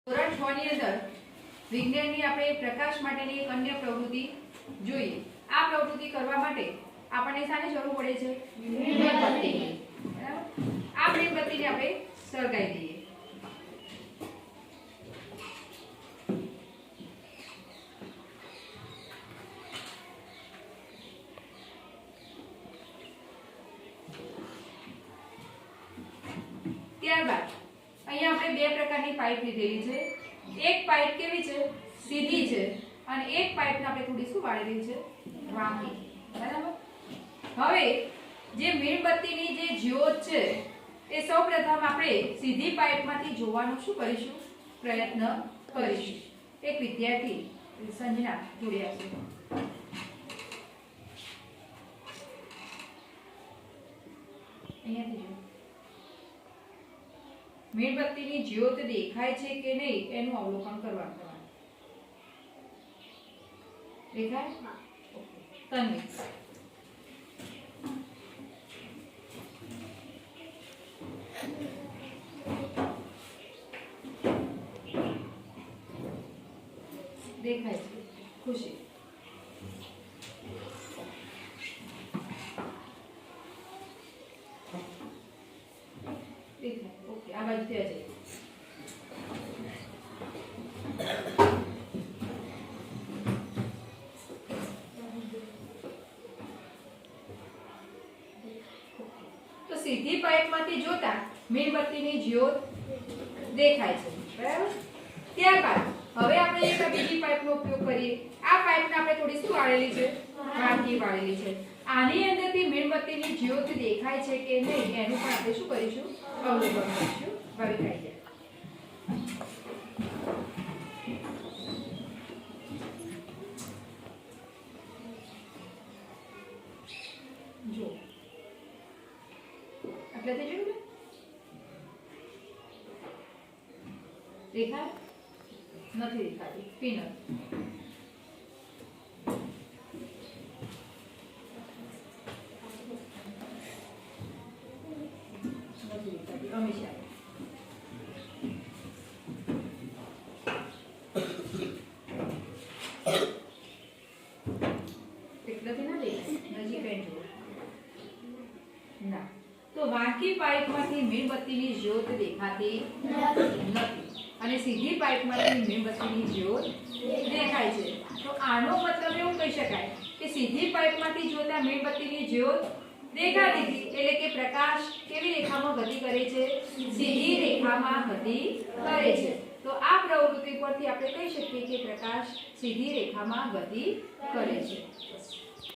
ધોરણ 6 ની અંદર વિજ્ઞાનની આપણે પ્રકાશ માટેની એક અન્ય પ્રવૃત્તિ જોઈએ। આ પ્રવૃત્તિ કરવા માટે આપણને શાની જરૂર પડે છે? મીણબત્તીની। બરાબર? આ મીણબત્તીને આપણે સળગાવી દઈએ। ત્યારબાદ અહીંયા આપણે બે પ્રકારની પાઇપ લીધેલી છે। એક પાઇપ કેવી છે? સીધી છે, અને એક પાઇપને આપણે થોડી શું વાળેલી છે? વાંકી। બરાબર? હવે જે મીણબત્તીની જે જ્યોત છે એ સૌપ્રથમ આપણે સીધી પાઇપમાંથી જોવાનો શું કરીશું? પ્રયત્ન કરીશું। એક વિદ્યાર્થી સંજના જોડે આવશે। અહીંયાથી જો મીણબત્તીની જ્યોત દેખાય છે કે નહીં એનું અવલોકન કરવાનું તમારે। દેખાય? હા। ઓકે, તન્વી દેખાય છે? ખુશી દેખાય? ઓકે, આ બાજુ ત્યાં જઈએ। તો સીધી પાઇપમાંથી જોતા મીણબત્તીની જ્યોત દેખાય છે। બરાબર? ત્યારબાદ હવે આપણે એક બીજી પાઇપનો ઉપયોગ કરીએ। આ પાઇપને આપણે થોડી શું વાળેલી છે? વાંકી વાળેલી છે। આની અંદરથી મીણબત્તીની જ્યોત દેખાય છે કે નહીં એનું પણ આપણે શું કરીશું? અવલોકન કરીશું। હવે થઈ જાય। જો આટલેથી જોયું ને? દેખાય? નથી દેખાતી। પીનલ નથી દેખાતી। અમીષા એટલાથી ના દેખાય, નજીક આવીને જુઓ। ના, તો વાંકી પાઇપમાંથી મીણબત્તીની જ્યોત દેખાતી નથી, અને સીધી પાઇપમાંથી મીણબત્તીની જ્યોત દેખાય છે। તો આનો મતલબ એવું કહી શકાય કે સીધી પાઇપમાંથી જોતા મીણબત્તીની જ્યોત દેખાતી હતી, એટલે કે પ્રકાશ કેવી રેખામાં ગતિ કરે છે? સીધી રેખામાં ગતિ કરે છે। તો આ પ્રવૃત્તિ પરથી આપણે કહી શકીએ કે પ્રકાશ સીધી રેખામાં ગતિ કરે છે।